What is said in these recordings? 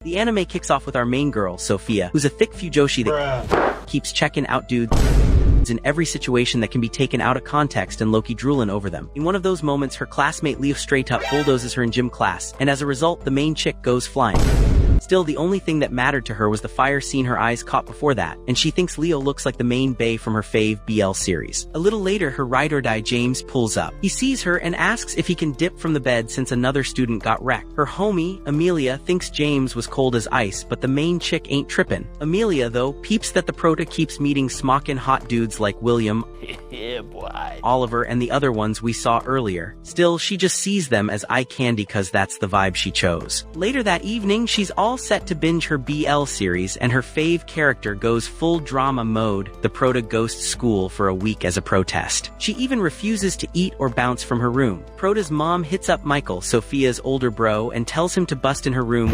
The anime kicks off with our main girl, Sophia, who's a thick fujoshi that keeps checking out dudes in every situation that can be taken out of context and Loki drooling over them. In one of those moments, her classmate Leo straight up bulldozes her in gym class, and as a result, the main chick goes flying. Still, the only thing that mattered to her was the fire scene her eyes caught before that, and she thinks Leo looks like the main bae from her fave BL series. A little later, her ride or die James pulls up. He sees her and asks if he can dip from the bed since another student got wrecked. Her homie, Amelia, thinks James was cold as ice, but the main chick ain't trippin'. Amelia, though, peeps that the prota keeps meeting smockin' hot dudes like William, yeah, boy, Oliver, and the other ones we saw earlier. Still, she just sees them as eye candy cause that's the vibe she chose. Later that evening, she's all set to binge her BL series, and her fave character goes full drama mode. The prota ghosts school for a week as a protest. She even refuses to eat or bounce from her room. Prota's mom hits up Michael, Sophia's older bro, and tells him to bust in her room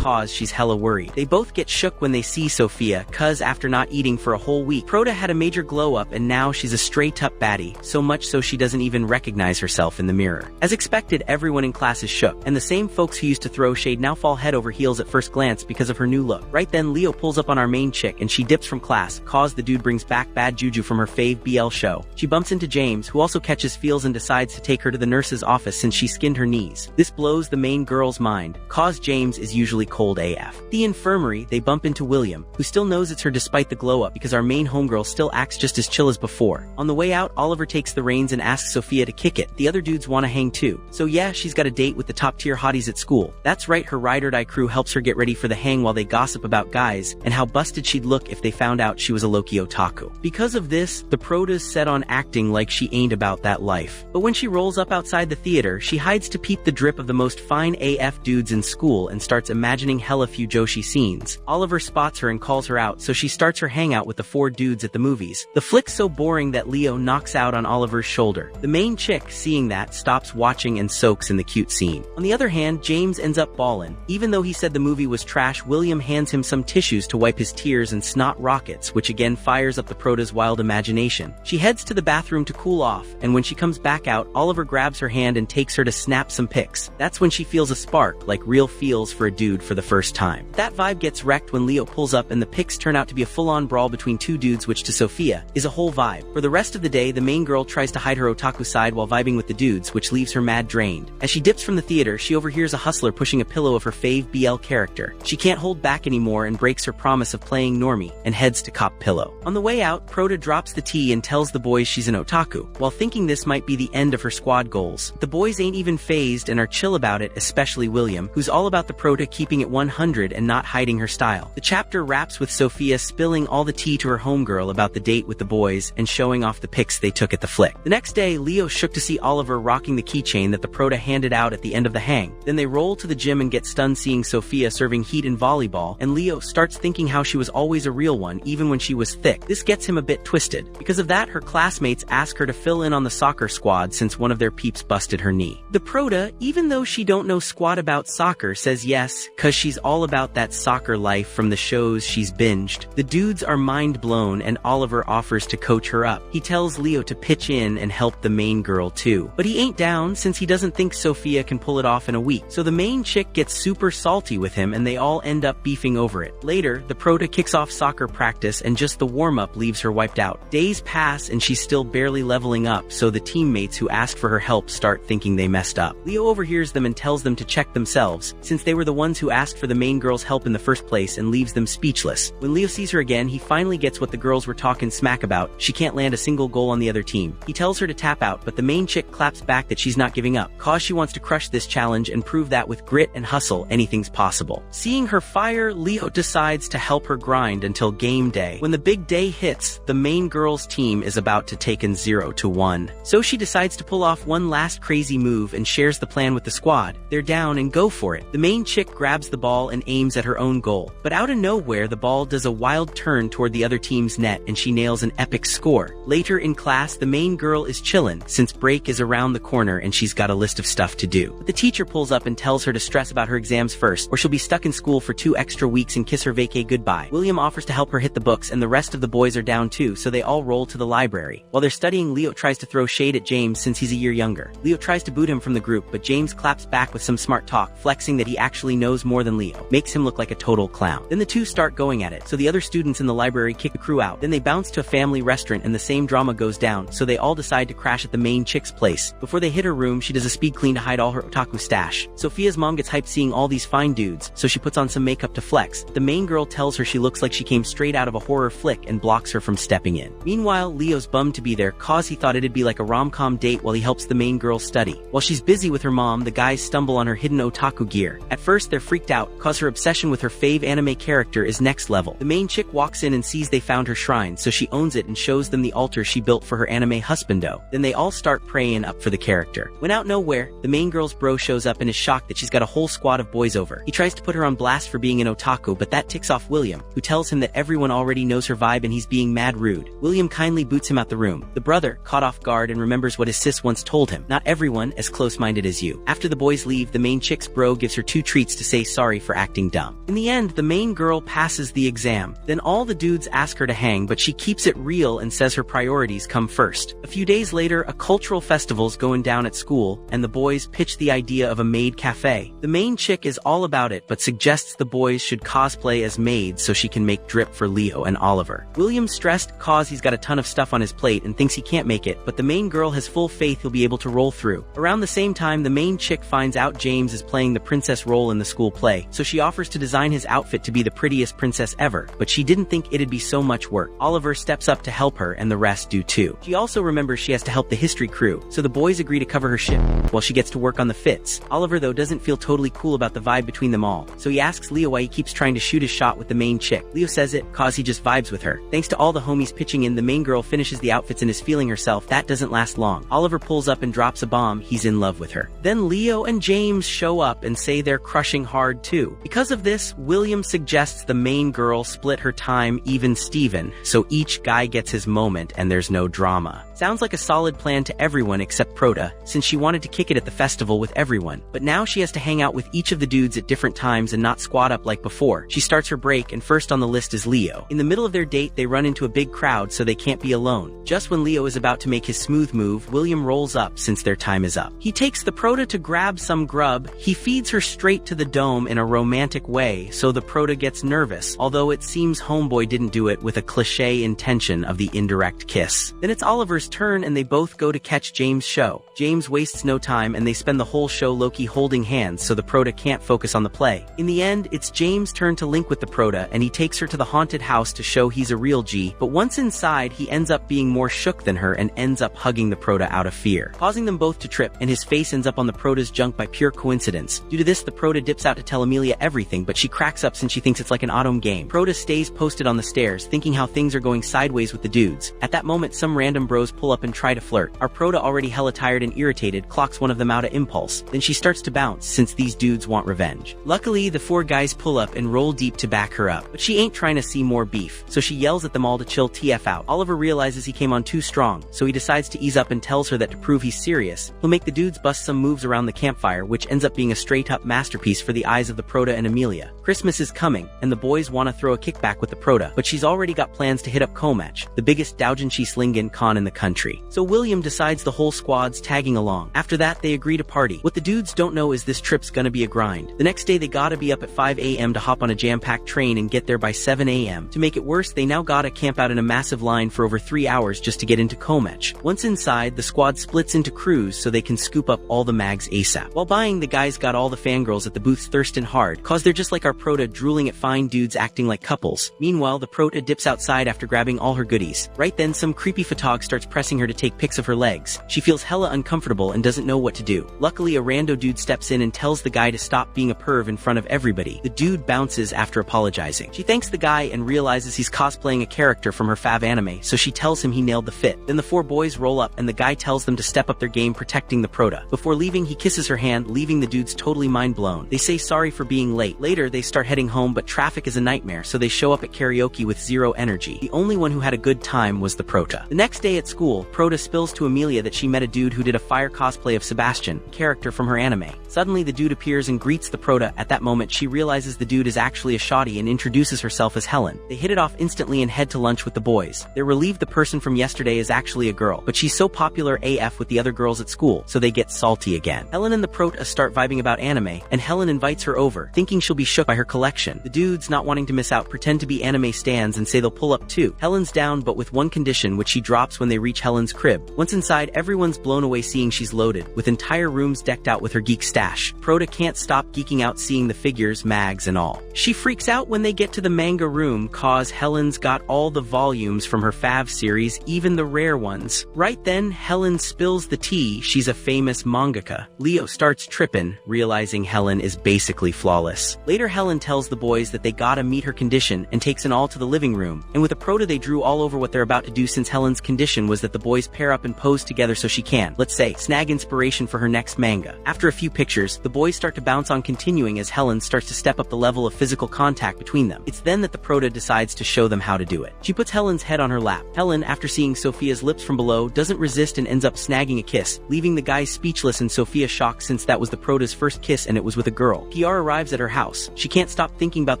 cause she's hella worried. They both get shook when they see Sophia, cause after not eating for a whole week, Prota had a major glow up and now she's a straight up baddie, so much so she doesn't even recognize herself in the mirror. As expected, everyone in class is shook, and the same folks who used to throw shade now fall head over heels at first glance because of her new look. Right then, Leo pulls up on our main chick and she dips from class, cause the dude brings back bad juju from her fave BL show. She bumps into James, who also catches feels and decides to take her to the nurse's office since she skinned her knees. This blows the main girl's mind, cause James is usually cold AF. The infirmary, they bump into William, who still knows it's her despite the glow up because our main homegirl still acts just as chill as before. On the way out, Oliver takes the reins and asks Sophia to kick it. The other dudes want to hang too. So yeah, she's got a date with the top tier hotties at school. That's right, her ride or die crew helps her get ready for the hang while they gossip about guys and how busted she'd look if they found out she was a Loki otaku. Because of this, the prota's set on acting like she ain't about that life. But when she rolls up outside the theater, she hides to peep the drip of the most fine AF dudes in school and starts imagining hella fujoshi scenes. Oliver spots her and calls her out, so she starts her hangout with the 4 dudes at the movies. The flick's so boring that Leo knocks out on Oliver's shoulder. The main chick, seeing that, stops watching and soaks in the cute scene. On the other hand, James ends up ballin'. Even though he said the movie was trash, William hands him some tissues to wipe his tears and snot rockets, which again fires up the prota's wild imagination. She heads to the bathroom to cool off, and when she comes back out, Oliver grabs her hand and takes her to snap some pics. That's when she feels a spark, like real feels for a dude for the first time. That vibe gets wrecked when Leo pulls up and the pics turn out to be a full-on brawl between 2 dudes, which to Sophia is a whole vibe. For the rest of the day, the main girl tries to hide her otaku side while vibing with the dudes, which leaves her mad drained. As she dips from the theater, she overhears a hustler pushing a pillow of her fave BL character. She can't hold back anymore and breaks her promise of playing normie and heads to cop pillow. On the way out, Prota drops the tea and tells the boys she's an otaku, while thinking this might be the end of her squad goals. The boys ain't even phased and are chill about it, especially William, who's all about the Prota keeping it 100 and not hiding her style. The chapter wraps with Sophia spilling all the tea to her homegirl about the date with the boys and showing off the pics they took at the flick. The next day, Leo shook to see Oliver rocking the keychain that the prota handed out at the end of the hang. Then they roll to the gym and get stunned seeing Sophia serving heat in volleyball, and Leo starts thinking how she was always a real one even when she was thick. This gets him a bit twisted. Because of that, her classmates ask her to fill in on the soccer squad since one of their peeps busted her knee. The prota, even though she don't know squat about soccer, says yes, cause she's all about that soccer life from the shows she's binged. The dudes are mind blown and Oliver offers to coach her up. He tells Leo to pitch in and help the main girl too. But he ain't down since he doesn't think Sophia can pull it off in a week. So the main chick gets super salty with him and they all end up beefing over it. Later, the prota kicks off soccer practice and just the warm-up leaves her wiped out. Days pass and she's still barely leveling up, so the teammates who asked for her help start thinking they messed up. Leo overhears them and tells them to check themselves, since they were the ones who asked for the main girl's help in the first place, and leaves them speechless. When Leo sees her again, he finally gets what the girls were talking smack about. She can't land a single goal on the other team. He tells her to tap out, but the main chick claps back that she's not giving up, cause she wants to crush this challenge and prove that with grit and hustle, anything's possible. Seeing her fire, Leo decides to help her grind until game day. When the big day hits, the main girl's team is about to take in 0-1. So she decides to pull off one last crazy move and shares the plan with the squad. They're down and go for it. The main chick grabs the ball and aims at her own goal. But out of nowhere, the ball does a wild turn toward the other team's net and she nails an epic score. Later in class, the main girl is chillin' since break is around the corner and she's got a list of stuff to do. But the teacher pulls up and tells her to stress about her exams first or she'll be stuck in school for 2 extra weeks and kiss her vacay goodbye. William offers to help her hit the books and the rest of the boys are down too, so they all roll to the library. While they're studying, Leo tries to throw shade at James since he's a year younger. Leo tries to boot him from the group, but James claps back with some smart talk, flexing that he actually knows more than Leo. Makes him look like a total clown. Then the two start going at it, so the other students in the library kick the crew out. Then they bounce to a family restaurant and the same drama goes down, so they all decide to crash at the main chick's place. Before they hit her room, she does a speed clean to hide all her otaku stash. Sophia's mom gets hyped seeing all these fine dudes, so she puts on some makeup to flex. The main girl tells her she looks like she came straight out of a horror flick and blocks her from stepping in. Meanwhile, Leo's bummed to be there cause he thought it'd be like a rom-com date while he helps the main girl study. While she's busy with her mom, the guys stumble on her hidden otaku gear. At first, they're freaked out cause her obsession with her fave anime character is next level. The main chick walks in and sees they found her shrine, so she owns it and shows them the altar she built for her anime husbando. Then they all start praying up for the character. When out nowhere, the main girl's bro shows up and is shocked that she's got a whole squad of boys over. He tries to put her on blast for being an otaku, but that ticks off William, who tells him that everyone already knows her vibe and he's being mad rude. William kindly boots him out the room. The brother, caught off guard and remembers what his sis once told him, not everyone as close-minded as you. After the boys leave, the main chick's bro gives her 2 treats to say sorry for acting dumb. In the end, the main girl passes the exam. Then all the dudes ask her to hang, but she keeps it real and says her priorities come first. A few days later, a cultural festival's going down at school, and the boys pitch the idea of a maid cafe. The main chick is all about it, but suggests the boys should cosplay as maids so she can make drip for Leo and Oliver. William's stressed cause he's got a ton of stuff on his plate and thinks he can't make it, but the main girl has full faith he'll be able to roll through. Around the same time, the main chick finds out James is playing the princess role in the school play, so she offers to design his outfit to be the prettiest princess ever, but she didn't think it'd be so much work. Oliver steps up to help her and the rest do too. She also remembers she has to help the history crew, so the boys agree to cover her ship while she gets to work on the fits. Oliver though doesn't feel totally cool about the vibe between them all, so he asks Leo why he keeps trying to shoot his shot with the main chick. Leo says it cause he just vibes with her. Thanks to all the homies pitching in, the main girl finishes the outfits and is feeling herself. That doesn't last long. Oliver pulls up and drops a bomb. He's in love with her. Then Leo and James show up and say they're crushing hard too. Because of this, William suggests the main girl split her time even Steven, so each guy gets his moment and there's no drama. Sounds like a solid plan to everyone except Proda, since she wanted to kick it at the festival with everyone. But now she has to hang out with each of the dudes at different times and not squad up like before. She starts her break and first on the list is Leo. In the middle of their date, they run into a big crowd so they can't be alone. Just when Leo is about to make his smooth move, William rolls up since their time is up. He takes the Proda to grab some grub. He feeds her straight to the dome in a romantic way, so the Proda gets nervous, although it seems homeboy didn't do it with a cliché intention of the indirect kiss. Then it's Oliver's turn and they both go to catch James' show. James wastes no time and they spend the whole show low-key holding hands so the Proda can't focus on the play. In the end, it's James' turn to link with the Proda and he takes her to the haunted house to show he's a real G, but once inside, he ends up being more shook than her and ends up hugging the Proda out of fear, causing them both to trip, and his face ends up on the Proda's junk by pure coincidence. Due to this, the Proda dips out to tell Amelia everything, but she cracks up since she thinks it's like an autumn game. Proda stays posted on the stairs, thinking how things are going sideways with the dudes. At that moment, some random bros pull up and try to flirt. Our Proda, already hella tired and irritated, clocks one of them out of impulse. Then she starts to bounce, since these dudes want revenge. Luckily, the 4 guys pull up and roll deep to back her up, but she ain't trying to see more beef, so she yells at them all to chill TF out. Oliver realizes he came on too strong, so he decides to ease up and tells her that to prove he's serious, he'll make the dudes bust some moves around the campfire, which ends up being a straight-up masterpiece for the eyes of the Proda and Amelia. Christmas is coming, and the boys want to throw a kickback with the Proda, but she's already got plans to hit up Komach, the biggest doujinshi slingen con in the country. So William decides the whole squad's tagging along. After that, they agree to party. What the dudes don't know is this trip's gonna be a grind. The next day, they gotta be up at 5 a.m. to hop on a jam-packed train and get there by 7 a.m. To make it worse, they now gotta camp out in a massive line for over 3 hours just to get into Komach. Once inside, the squad splits into crews so they can scoop up all the mags ASAP. While buying, the guys got all the fangirls at the booths thirsting hard, cause they're just like our Proda, drooling at fine dudes acting like couples. Meanwhile, the Proda dips outside after grabbing all her goodies. Right then, some creepy photog starts pressing pressing her to take pics of her legs. She feels hella uncomfortable and doesn't know what to do. Luckily, a rando dude steps in and tells the guy to stop being a perv in front of everybody. The dude bounces after apologizing. She thanks the guy and realizes he's cosplaying a character from her fav anime, so she tells him he nailed the fit. Then the four boys roll up and the guy tells them to step up their game protecting the prota. Before leaving, he kisses her hand, leaving the dudes totally mind blown. They say sorry for being late. Later, they start heading home, but traffic is a nightmare, so they show up at karaoke with zero energy. The only one who had a good time was the prota. The next day at school, Prota spills to Amelia that she met a dude who did a fire cosplay of Sebastian, character from her anime. Suddenly, the dude appears and greets the prota. At that moment, she realizes the dude is actually a shoddy and introduces herself as Helen. They hit it off instantly and head to lunch with the boys. They're relieved the person from yesterday is actually a girl, but she's so popular AF with the other girls at school, so they get salty again. Helen and the prota start vibing about anime, and Helen invites her over, thinking she'll be shook by her collection. The dudes, not wanting to miss out, pretend to be anime stans and say they'll pull up too. Helen's down, but with one condition, which she drops when they reach Helen's crib. Once inside, everyone's blown away seeing she's loaded, with entire rooms decked out with her geek stash. Prota can't stop geeking out seeing the figures, mags, and all. She freaks out when they get to the manga room, cause Helen's got all the volumes from her fav series, even the rare ones. Right then, Helen spills the tea, she's a famous mangaka. Leo starts trippin', realizing Helen is basically flawless. Later, Helen tells the boys that they gotta meet her condition and takes an all to the living room, and with a prota they drew all over what they're about to do since Helen's condition was that the boys pair up and pose together so she can, let's say, snag inspiration for her next manga. After a few pictures, the boys start to bounce on continuing as Helen starts to step up the level of physical contact between them. It's then that the prota decides to show them how to do it. She puts Helen's head on her lap. Helen, after seeing Sophia's lips from below, doesn't resist and ends up snagging a kiss, leaving the guys speechless and Sophia shocked since that was the prota's first kiss and it was with a girl. PR arrives at her house. She can't stop thinking about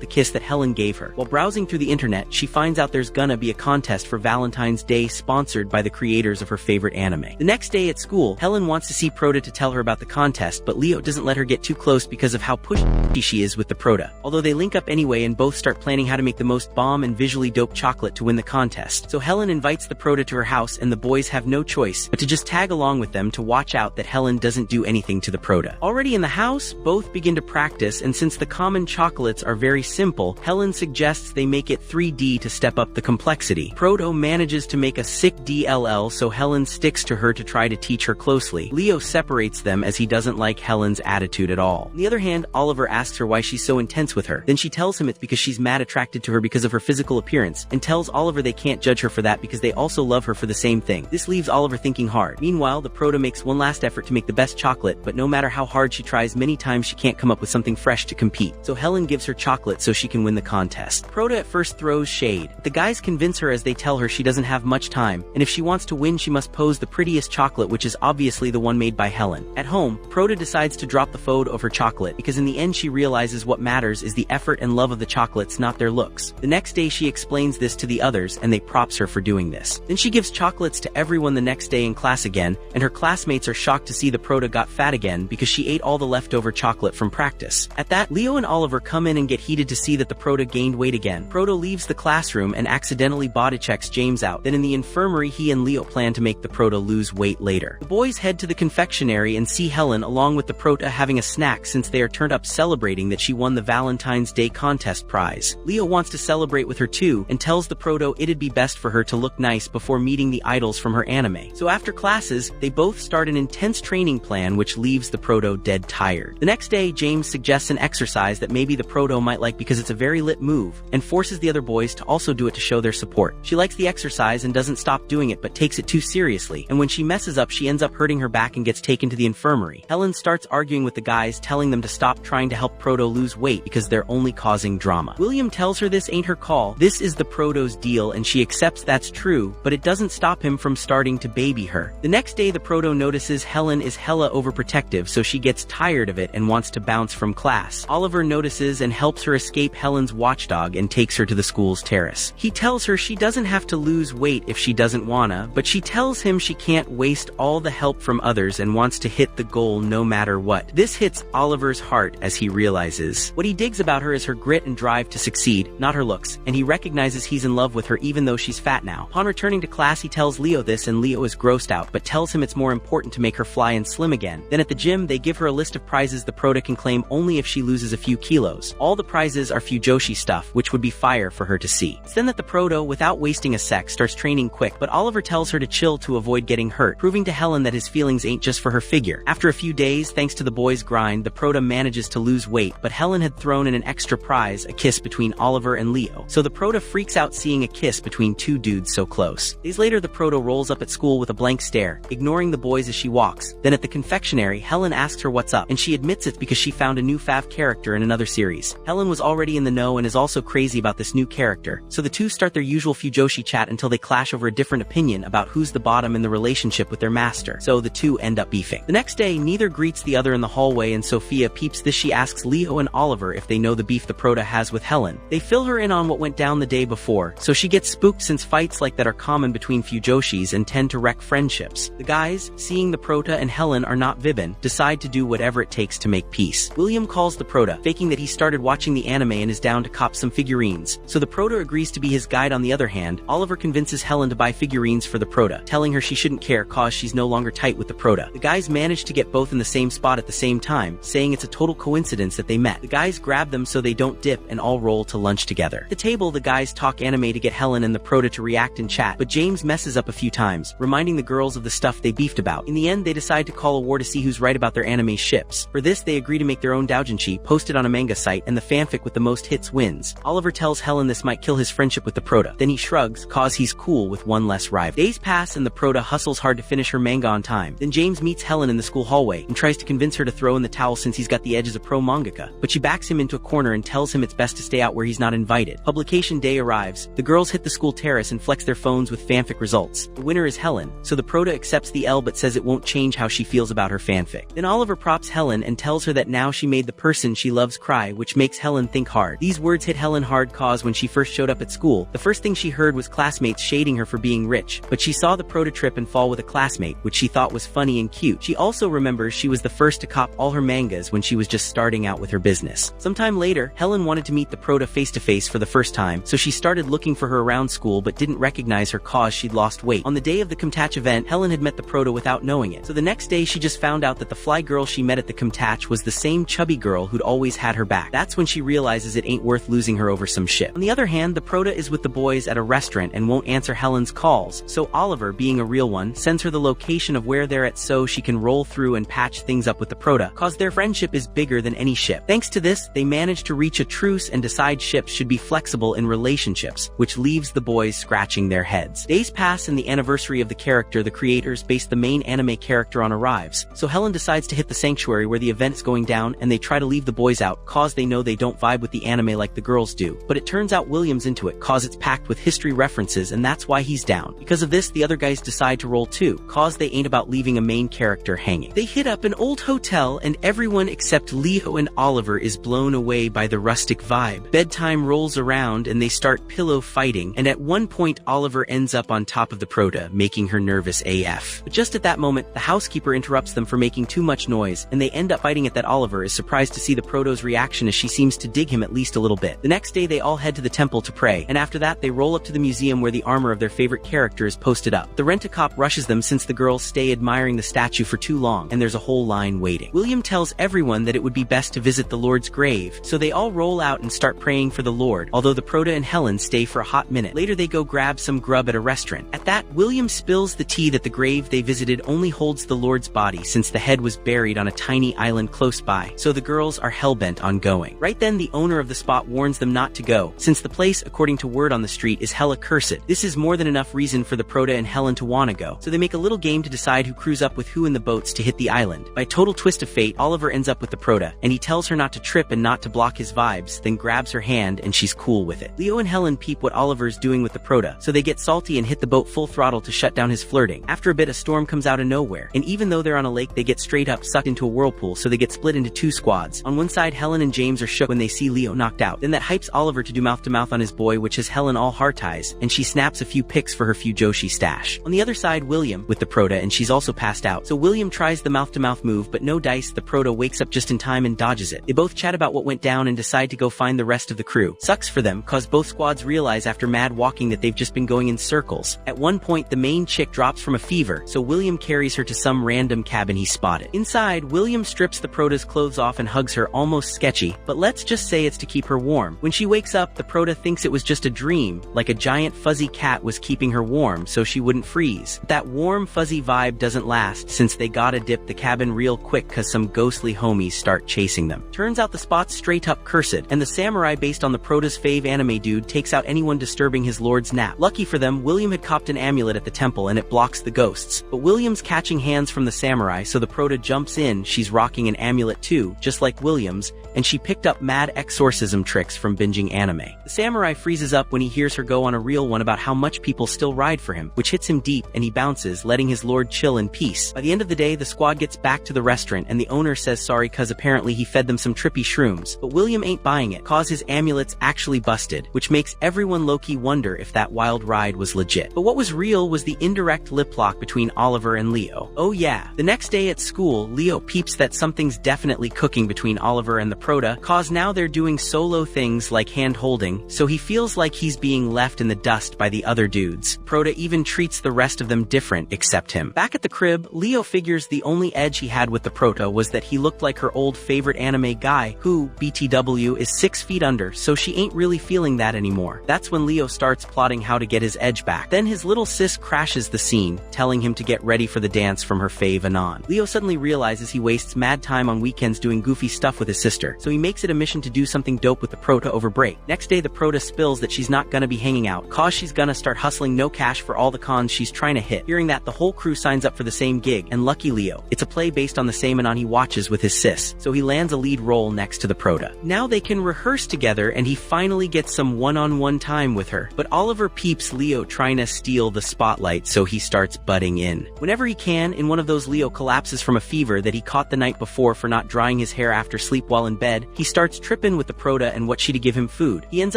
the kiss that Helen gave her. While browsing through the internet, she finds out there's gonna be a contest for Valentine's Day sponsored by the creators of her favorite anime. The next day at school, Helen wants to see Prota to tell her about the contest, but Leo doesn't let her get too close because of how pushy she is with the Prota. Although they link up anyway and both start planning how to make the most bomb and visually dope chocolate to win the contest. So Helen invites the Prota to her house and the boys have no choice but to just tag along with them to watch out that Helen doesn't do anything to the Prota. Already in the house, both begin to practice, and since the common chocolates are very simple, Helen suggests they make it 3D to step up the complexity. Proto manages to make a sick DLL, so Helen sticks to her to try to teach her closely. Leo separates them as he doesn't like Helen's attitude at all. On the other hand, Oliver asks her why she's so intense with her. Then she tells him it's because she's mad attracted to her because of her physical appearance, and tells Oliver they can't judge her for that because they also love her for the same thing. This leaves Oliver thinking hard. Meanwhile, the Proto makes one last effort to make the best chocolate, but no matter how hard she tries, many times she can't come up with something fresh to compete. So Helen gives her chocolate so she can win the contest. Proto at first throws shade. The guys convince her as they tell her she doesn't have much time, and if she wants to win she must pose the prettiest chocolate, which is obviously the one made by Helen. At home, Proto decides to drop the photo of her chocolate because in the end she realizes what matters is the effort and love of the chocolates, not their looks. The next day she explains this to the others and they props her for doing this. Then she gives chocolates to everyone the next day in class again, and her classmates are shocked to see the Proto got fat again because she ate all the leftover chocolate from practice. At that, Leo and Oliver come in and get heated to see that the Proto gained weight again. Proto leaves the classroom and accidentally body checks James out. Then in the infirmary he and Leo plan to make the Proto lose weight later. The boys head to the confectionery and see Helen along with the Proto having a snack since they are turned up celebrating that she won the Valentine's Day contest prize. Leo wants to celebrate with her too and tells the Proto it'd be best for her to look nice before meeting the idols from her anime. So after classes, they both start an intense training plan which leaves the Proto dead tired. The next day, James suggests an exercise that maybe the Proto might like because it's a very lit move, and forces the other boys to also do it to show their support. She likes the exercise and doesn't stop doing it but takes it too seriously, and when she messes up she ends up hurting her back and gets taken to the infirmary. Helen starts arguing with the guys, telling them to stop trying to help Proto lose weight because they're only causing drama. William tells her this ain't her call, this is the Proto's deal, and she accepts that's true, but it doesn't stop him from starting to baby her. The next day the Proto notices Helen is hella overprotective, so she gets tired of it and wants to bounce from class. Oliver notices and helps her escape Helen's watchdog and takes her to the school's terrace. He tells her she doesn't have to lose weight if she doesn't wanna, but she tells him she can't waste all the help from others and wants to hit the goal no matter what. This hits Oliver's heart as he realizes what he digs about her is her grit and drive to succeed, not her looks, and he recognizes he's in love with her even though she's fat now. Upon returning to class, he tells Leo this, and Leo is grossed out, but tells him it's more important to make her fly and slim again. Then at the gym, they give her a list of prizes the Prota can claim only if she loses a few kilos. All the prizes are Fujoshi stuff, which would be fire for her to see. It's then that the Prota, without wasting a sec, starts training quick, but Oliver tells her to chill to avoid getting hurt, proving to Helen that his feelings ain't just for her figure. After a few days, thanks to the boys' grind, the Prota manages to lose weight, but Helen had thrown in an extra prize, a kiss between Oliver and Leo. So the Prota freaks out seeing a kiss between two dudes so close. Days later, the Prota rolls up at school with a blank stare, ignoring the boys as she walks. Then at the confectionery, Helen asks her what's up, and she admits it's because she found a new fav character in another series. Helen was already in the know and is also crazy about this new character, so the two start their usual Fujoshi chat until they clash over a different opinion about who's the bottom in the relationship with their master, so the two end up beefing. The next day, neither greets the other in the hallway, and Sophia peeps this. She asks Leo and Oliver if they know the beef the Prota has with Helen. They fill her in on what went down the day before, so she gets spooked since fights like that are common between Fujoshis and tend to wreck friendships. The guys, seeing the Prota and Helen are not vibin', decide to do whatever it takes to make peace. William calls the Prota, faking that he started watching the anime and is down to cop some figurines, so the Prota agrees to be his guide. On the other hand, Oliver convinces Helen to buy figurines for the Prota, telling her she shouldn't care cause she's no longer tight with the Prota. The guys manage to get both in the same spot at the same time, saying it's a total coincidence that they met. The guys grab them so they don't dip and all roll to lunch together. At the table, the guys talk anime to get Helen and the Prota to react and chat, but James messes up a few times, reminding the girls of the stuff they beefed about. In the end, they decide to call a war to see who's right about their anime ships. For this, they agree to make their own doujinshi, post it on a manga site, and the fanfic with the most hits wins. Oliver tells Helen this might kill his friendship with the Prota. Then he shrugs, cause he's cool with one less rival. Days pass and the Prota hustles hard to finish her manga on time. Then James meets Helen in the school hallway and tries to convince her to throw in the towel since he's got the edge as a pro mangaka, but she backs him into a corner and tells him it's best to stay out where he's not invited. Publication day arrives. The girls hit the school terrace and flex their phones with fanfic results. The winner is Helen, so the Prota accepts the L but says it won't change how she feels about her fanfic. Then Oliver props Helen and tells her that now she made the person she loves cry, which makes Helen think hard. These words hit Helen hard cause when she first showed up at school, the first thing she heard was classmates shading her for being rich, but she saw the Prota trip and fall with a classmate, which she thought was funny and cute. She also remembers she was the first to cop all her mangas when she was just starting out with her business. Sometime later, Helen wanted to meet the Prota face-to-face for the first time, so she started looking for her around school but didn't recognize her cause she'd lost weight. On the day of the Comtach event, Helen had met the Prota without knowing it, so the next day she just found out that the fly girl she met at the Comtach was the same chubby girl who'd always had her back. That's when she realizes it ain't worth losing her over some shit. On the other hand, the Prota is with the boys at a restaurant and won't answer Helen's calls, so Oliver, being a real one, sends her the location of where they're at so she can roll through and patch things up with the Prota, cause their friendship is bigger than any ship. Thanks to this, they manage to reach a truce and decide ships should be flexible in relationships, which leaves the boys scratching their heads. Days pass and the anniversary of the character the creators based the main anime character on arrives, so Helen decides to hit the sanctuary where the event's going down and they try to leave the boys out cause they know they don't vibe with the anime like the girls do, but it turns out William's into it cause it's packed with history references and that's why he's down. Because of this, the other guys decide to roll too, cause they ain't about leaving a main character hanging. They hit up an old hotel and everyone except Leo and Oliver is blown away by the rustic vibe. Bedtime rolls around and they start pillow fighting, and at one point Oliver ends up on top of the Prota, making her nervous AF. But just at that moment, the housekeeper interrupts them for making too much noise, and they end up fighting at that. Oliver is surprised to see the Proto's reaction as she seems to dig him at least a little bit. The next day they all head to the temple to pray, and after that they roll up to the museum where the armor of their favorite character is posted up. The rent-a-cop rushes them since the girls stay admiring the statue for too long, and there's a whole line waiting. William tells everyone that it would be best to visit the Lord's grave, so they all roll out and start praying for the Lord, although the Prota and Helen stay for a hot minute. Later they go grab some grub at a restaurant. At that, William spills the tea that the grave they visited only holds the Lord's body since the head was buried on a tiny island close by, so the girls are hellbent on going. Right then, the owner of the spot warns them not to go, since the place, according to word on the street, is hella cursed. This is more than enough reason for the Prota and Helen to wanna go, so they make a little game to decide who crews up with who in the boats to hit the island. By a total twist of fate, Oliver ends up with the Prota, and he tells her not to trip and not to block his vibes, then grabs her hand and she's cool with it. Leo and Helen peep what Oliver's doing with the Prota, so they get salty and hit the boat full throttle to shut down his flirting. After a bit, a storm comes out of nowhere, and even though they're on a lake, they get straight up sucked into a whirlpool, so they get split into two squads. On one side, Helen and James are shook when they see Leo knocked out. Then that hypes Oliver to do mouth-to-mouth on his boy, which has Helen all heart-eyes, and she snaps a few pics for her Fujoshi stash. On the other side, William with the Prota, and she's also passed out, so William tries the mouth-to-mouth move, move but no dice. The Prota wakes up just in time and dodges it. They both chat about what went down and decide to go find the rest of the crew. Sucks for them, cause both squads realize after mad walking that they've just been going in circles. At one point, the main chick drops from a fever, so William carries her to some random cabin he spotted. Inside, William strips the Prota's clothes off and hugs her, almost sketchy, but let's just say it's to keep her warm. When she wakes up, the Prota thinks it was just a dream, like a giant fuzzy cat was keeping her warm so she wouldn't freeze. But that warm fuzzy vibe doesn't last, since they gotta dip the cabin real quick cause some ghostly homies start chasing them. Turns out the spot's straight up cursed, and the samurai based on the Prota's fave anime dude takes out anyone disturbing his lord's nap. Lucky for them, William had copped an amulet at the temple and it blocks the ghosts, but William's catching hands from the samurai, so the Prota jumps in. She's rocking an amulet too, just like William's, and she picked up mad exorcism tricks from binging anime. The samurai freezes up when he hears her go on a real one about how much people still ride for him, which hits him deep and he bounces, letting his lord chill in peace. By the end of the day, the squad gets back to the restaurant and the owner says sorry cause apparently he fed them some trippy shrooms, but William ain't buying it cause his amulet's actually busted, which makes everyone low-key wonder if that wild ride was legit. But what was real was the indirect lip lock between Oliver and Leo. Oh yeah, the next day at school, Leo peeps that something's definitely cooking between Oliver and the Prota, cause now they're doing solo things like hand-holding, so he feels like he's being left in the dust by the other dudes. Prota even treats the rest of them different except him. Back at the crib, Leo figures the only edge he had with the Prota was that he looked like her old favorite anime guy, who, BTW, is 6 feet under, so she ain't really feeling that anymore. That's when Leo starts plotting how to get his edge back. Then his little sis crashes the scene, telling him to get ready for the dance from her fave Anon. Leo suddenly realizes he wastes mad time on weekends doing goofy stuff with his sister, so he makes it a mission to do something dope with the Prota over break. Next day, the Prota spills that she's not gonna be hanging out, cause she's gonna start hustling no cash for all the cons she's trying to hit. Hearing that, the whole crew signs up for the same gig, and lucky Leo, it's a play based on the same Anon he watches with his sis, so he lands a lead role next to the Prota. Now they can rehearse together and he finally gets some one-on-one time with her, but Oliver peeps Leo trying to steal the spotlight, so he starts butting in. Whenever he can, in one of those, Leo collapses from a fever that he caught the night before for not drying his hair after sleep while in bed. He starts tripping with the Prota and what she to give him food. He ends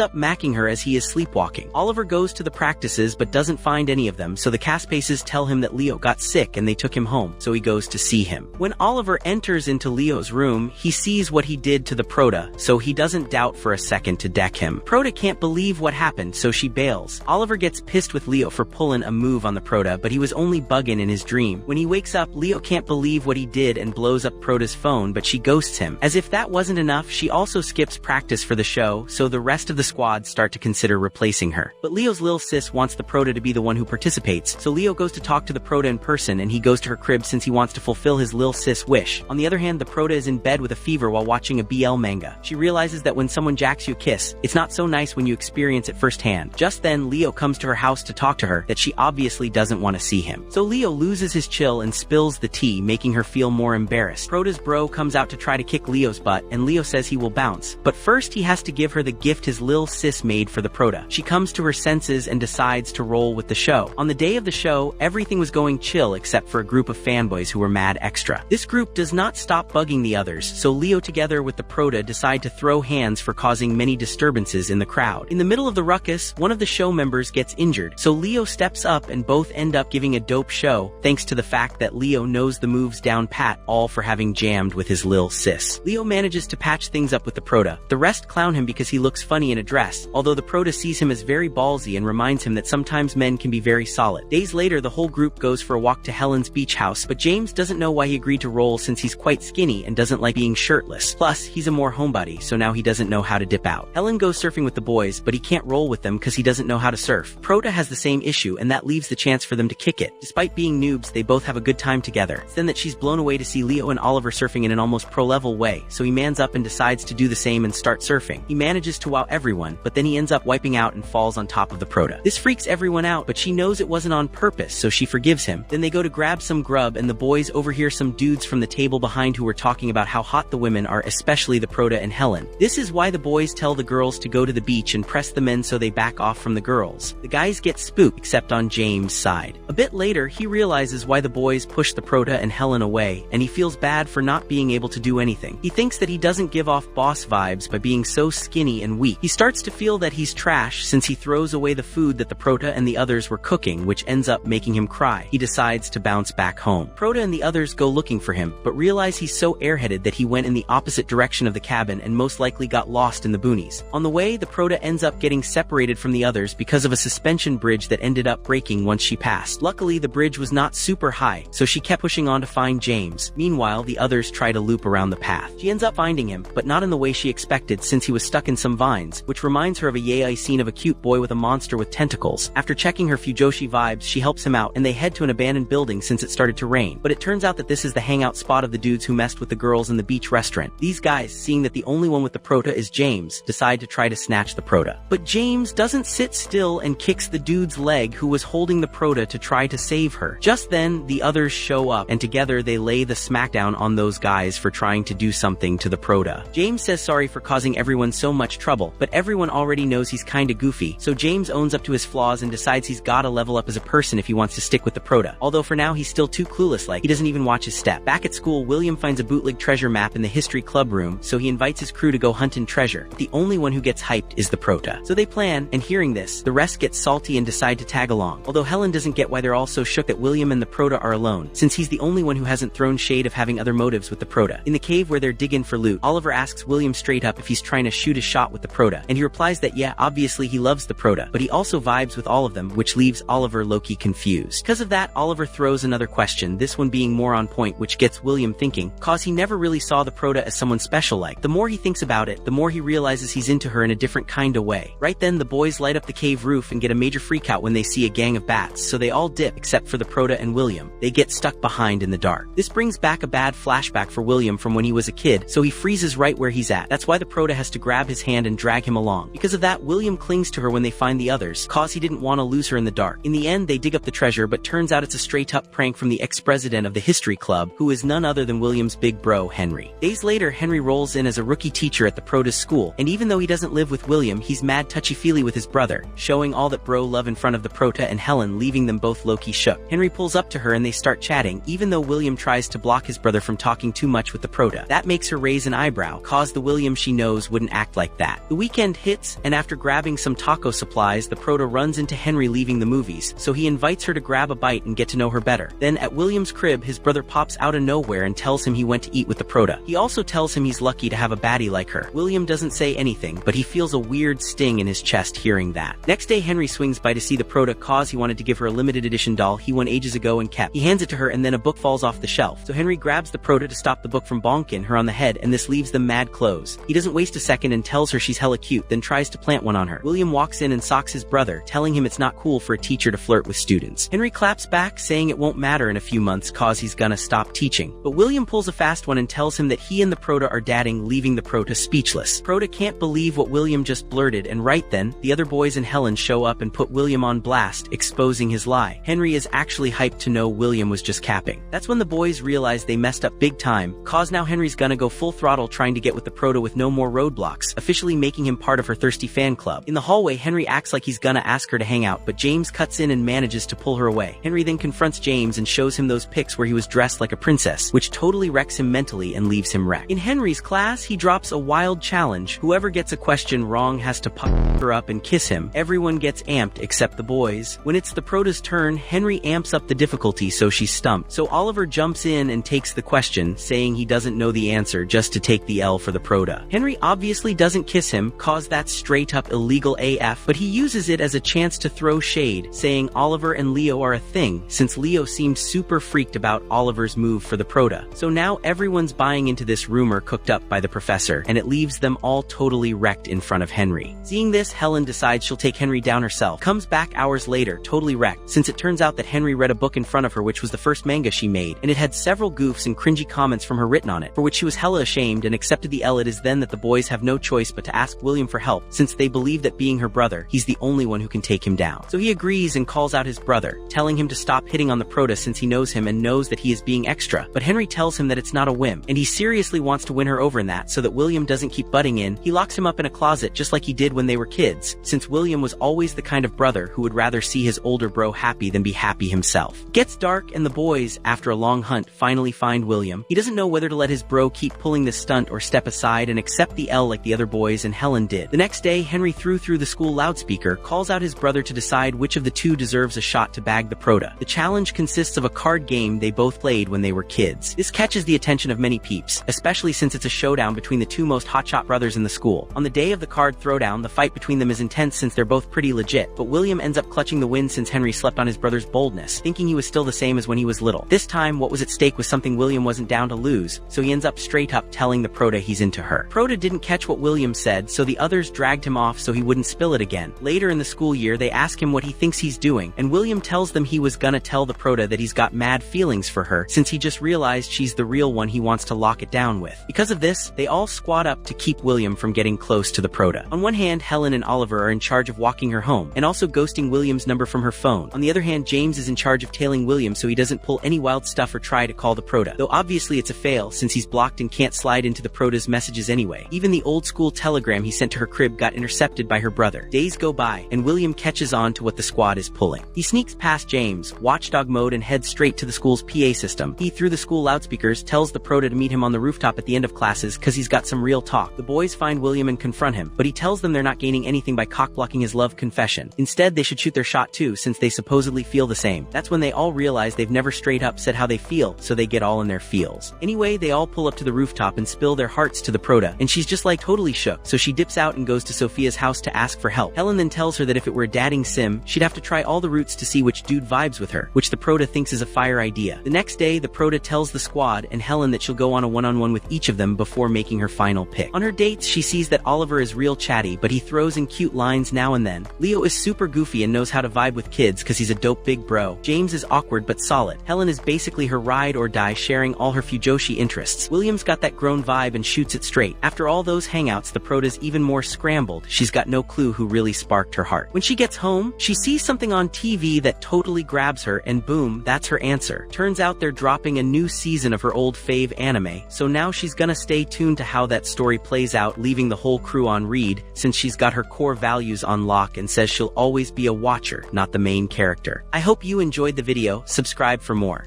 up macking her as he is sleepwalking. Oliver goes to the practices but doesn't find any of them, so the Caspaces tell him that Leo got sick and they took him home, so he goes to see him. When Oliver enters into Leo's room, he sees what he did to the Prota, so he doesn't doubt for a second to deck him. Prota can't believe what happened, so she bails. Oliver gets pissed with Leo for pulling a move on the Prota, but he was only bugging in his dream. When he wakes up, Leo can't believe what he did and blows up Prota's phone, but she ghosts him. As if that wasn't enough, she also skips practice for the show, so the rest of the squad start to consider replacing her. But Leo's lil sis wants the Prota to be the one who participates, so Leo goes to talk to the Prota in person and he goes to her crib since he wants to fulfill his lil sis wish. On the other hand, the Prota is in bed with a fever while watching a BL manga. She realizes that when someone jacks you a kiss, it's not so nice when you experience it firsthand. Just then, Leo comes to her house to talk to her that she obviously doesn't want to see him. So Leo loses his chill and spills the tea, making her feel more embarrassed. Prota's bro comes out to try to kick Leo's butt, and Leo says he will bounce. But first he has to give her the gift his lil sis made for the Prota. She comes to her senses and decides to roll with the show. On the day of the show, everything was going chill except for a group of fanboys who were mad extra. This group does not stop bugging the others, so Leo together with the Prota decide to throw hands for causing many disturbances in the crowd. In the middle of the ruckus, one of the show members gets injured, so Leo steps up and both end up giving a dope show, thanks to the fact that Leo knows the moves down pat, all for having jammed with his lil sis. Leo manages to patch things up with the Prota. The rest clown him because he looks funny in a dress, although the Prota sees him as very ballsy and reminds him that sometimes men can be very solid. Days later, the whole group goes for a walk to Helen's beach house, but James doesn't know why he agreed to roll since he's quite skinny and doesn't like being shirtless. Plus, he's a more homebody, so now he doesn't know how to dip out. Helen goes surfing with the boys, but he can't roll with them because he doesn't know how to surf. Prota has the same issue, and that leaves the chance for them to kick it. Despite being noobs, they both have a good time together. It's then that she's blown away to see Leo and Oliver surfing in an almost pro-level way, so he mans up and decides to do the same and start surfing. He manages to wow everyone, but then he ends up wiping out and falls on top of the Prota. This freaks everyone out, but she knows it wasn't on purpose, so she forgives him. Then they go to grab some grub, and the boys overhear some dudes from the table behind who were talking about how hot the women are, especially the Prota and Helen. This is why the boys tell the girls to go to the beach and press the men so they back off from the girls. The guys get spooked, except on James' side. A bit later, he realizes why the boys push the Prota and Helen away, and he feels bad for not being able to do anything. He thinks that he doesn't give off boss vibes by being so skinny and weak. He starts to feel that he's trash since he throws away the food that the Prota and the others were cooking, which ends up making him cry. He decides to bounce back home. Prota and the others go looking for him, but realize he's so airheaded that he went in the opposite direction of the cabin and most likely got lost in the boonies. On the way, the Prota ends up getting separated from the others because of a suspension bridge that ended up breaking once she passed. Luckily, the bridge was not super high, so she kept pushing on to find James. Meanwhile, the others try to loop around the path. She ends up finding him, but not in the way she expected since he was stuck in some vines, which reminds her of a yaoi scene of a cute boy with a monster with tentacles. After checking her Fujoshi vibes, she helps him out and they head to an abandoned building since it started to rain. But it turns out that this is the hangout spot of the dudes who messed with the girls in the beach restaurant. These guys, seeing that the only one with the Prota is James, decide to try to snatch the Prota. But James doesn't sit still and kicks the dude's leg who was holding the Prota to try to save her. Just then, the others show up and together they lay the smackdown on those guys for trying to do something to the Prota. James says sorry for causing everyone so much trouble, but everyone already knows he's kinda goofy, so James owns up to his flaws and decides he's gotta level up as a person if he wants to stick with the Prota. Although for now he's still too clueless, like he doesn't even watch his step. Back at school, William finds a bootleg treasure map in the history club room, so he invites his crew to go hunting treasure. The only one who gets hyped is the Prota. So they plan, and hearing this, the rest get salty and decide to tag along. Although Helen doesn't get why they're all so shook that William and the Prota are alone, since he's the only one who hasn't thrown shade of having other motives with the Prota. In the cave where they're digging for loot, Oliver asks William straight up if he's trying to shoot a shot with the Prota, and he replies that yeah, obviously he loves the Prota, but he also vibes with all of them, which leaves Oliver low-key confused. Because of that, Oliver throws another question, this one being more on point, which gets William thinking, cause he never really saw the Prota as someone special like. The more he thinks about it, the more he realizes he's into her in a different kinda way. Right then, the boys light up the cave roof and get a major freakout when they see a gang of bats, so they all dip except for the Prota and William. They get stuck behind in the dark. This brings back a bad flashback for William from when he was a kid, so he freezes right where he's at. That's why the Prota has to grab his hand and drag him along. Because of that, William clings to her when they find the others, cause he didn't want to lose her in the dark. In the end, they dig up the treasure, but turns out it's a straight-up prank from the ex-president of the history club, who is none other than William's big bro, Henry. Days later, Henry rolls in as a rookie teacher at the Prota's school, and even though he doesn't live with William, he's mad touchy-feely with his brother, showing all that bro love in front of the Prota and Helen, leaving them both low-key shook. Henry pulls up to her and they start chatting, even though William tries to block his brother from talking too much with the Prota. That makes her raise an eyebrow, cause the William she knows wouldn't act like that. The weekend hits, and after grabbing some taco supplies, the Prota runs into Henry leaving the movies, so he invites her to grab a bite and get to know her better. Then at William's crib, his brother pops out of nowhere and tells him he went to eat with the Prota. He also tells him he's lucky to have a baddie like her. William doesn't say anything, but he feels a weird sting in his chest hearing that. Next day, Henry swings by to see the Prota, cause he wanted to give her a limited edition doll he won ages ago and kept. He hands it to her and then a book falls off the shelf, so Henry grabs the Prota to stop the book from bonking her on the head, and this leaves them mad close. He doesn't waste a second and tells her she's hella cute, then tries to plant one on her. William walks in and socks his brother, telling him it's not cool for a teacher to flirt with students. Henry claps back, saying it won't matter in a few months cause he's gonna stop teaching. But William pulls a fast one and tells him that he and the Prota are dadding, leaving the Prota speechless. Prota can't believe what William just blurted, and right then, the other boys and Helen show up and put William on blast, exposing his lie. Henry is actually hyped to know William was just capping. That's when the boys realize they messed up big time, cause now Henry's gonna go full throttle trying to get with the Prota with no more roadblocks, officially making him part of her thirsty fan club. In the hallway, Henry acts like he's gonna ask her to hang out, but James cuts in and manages to pull her away. Henry then confronts James and shows him those pics where he was dressed like a princess, which totally wrecks him mentally and leaves him wrecked. In Henry's class, he drops a wild challenge. Whoever gets a question wrong has to pop her up and kiss him. Everyone gets amped except the boys. When it's the Prota's turn, Henry amps up the difficulty so she's stumped. So Oliver jumps in and takes the question, saying he doesn't know the answer just to take the L for the Prota. Henry obviously doesn't kiss him, cause that's straight up illegal AF, but he uses it as a chance to throw shade, saying Oliver and Leo are a thing, since Leo seemed super freaked about Oliver's move for the Prota. So now everyone's buying into this rumor cooked up by the professor, and it leaves them all totally wrecked in front of Henry. Seeing this, Helen decides she'll take Henry down herself, comes back hours later, totally wrecked, since it turns out that Henry read a book in front of her which was the first manga she made, and it had several goofs and cringy comments from her written on it, for which she was hella ashamed and accepted the L. It is then that the boys have no choice but to ask William for help, since they believe that being her brother, he's the only one who can take him down. So he agrees and calls out his brother, telling him to stop hitting on the Prota since he knows him and knows that he is being extra, but Henry tells him that it's not a whim, and he seriously wants to win her over in that so that William doesn't keep butting in. He locks him up in a closet just like he did when they were kids, since William was always the kind of brother who would rather see his older bro happy than be happy himself. It gets dark and the boys, after a long hunt, finally find William. He doesn't know whether to let his bro keep pulling this stunt or step aside and accept the L like the other boys and Helen did. The next day, Henry through the school loudspeaker, calls out his brother to decide which of the two deserves a shot to bag the Prota. The challenge consists of a card game they both played when they were kids. This catches the attention of many peeps, especially since it's a showdown between the two most hotshot brothers in the school. On the day of the card throwdown, the fight between them is intense since they're both pretty legit, but William ends up clutching the win since Henry slept on his brother's boldness, thinking he was still the same as when he was little. This time, what was at stake was something William wasn't down to lose, so he ends up straight up telling the prota he's into her. Prota didn't catch what William said, so the others dragged him off so he wouldn't spill it again. Later in the school year, they ask him what he thinks he's doing, and William tells them he was gonna tell the prota that he's got mad feelings for her, since he just realized she's the real one he wants to lock it down with. Because of this, they all squad up to keep William from getting close to the prota. On one hand, Helen and Oliver are in charge of walking her home, and also ghosting William's number from her phone. On the other hand, James is in charge of tailing William so he doesn't pull any wild stuff or try to call the prota, though obviously it's a fail since he's blocked and can't slide into the prota's messages anyway. Even the old school telegram he sent to her crib got intercepted by her brother. Days go by, and William catches on to what the squad is pulling. He sneaks past James, watchdog mode, and heads straight to the school's PA system. He, through the school loudspeakers, tells the prota to meet him on the rooftop at the end of classes cause he's got some real talk. The boys find William and confront him, but he tells them they're not gaining anything by cock-blocking his love confession. Instead, they should shoot their shot too, since they supposedly feel the same. That's when they all realize they've never straight up said how they feel, so they get all in their feels. Anyway, they all pull up to the rooftop and spill their hearts to the prota, and she's just like totally shook, so she dips out and goes to Sophia's house to ask for help. Helen then tells her that if it were a dating sim, she'd have to try all the routes to see which dude vibes with her, which the prota thinks is a fire idea. The next day, the prota tells the squad and Helen that she'll go on a one-on-one with each of them before making her final pick. On her dates, she sees that Oliver is real chatty, but he throws in cute lines now and then. Leo is super goofy and knows how to vibe with kids cause he's a dope big bro. James is awkward but solid. Helen is basically her ride or die, sharing all her fujoshi interests. William's got that grown vibe and shoots it straight. After all those hangouts, the prota's even more scrambled. She's got no clue who really sparked her heart. When she gets home, she sees something on TV that totally grabs her, and boom, that's her answer. Turns out they're dropping a new season of her old fave anime, so now she's gonna stay tuned to how that story plays out, leaving the whole crew on read, since she's got her core values on lock and says she'll always be a watcher, not the main character. I hope you enjoyed the video. Subscribe for more.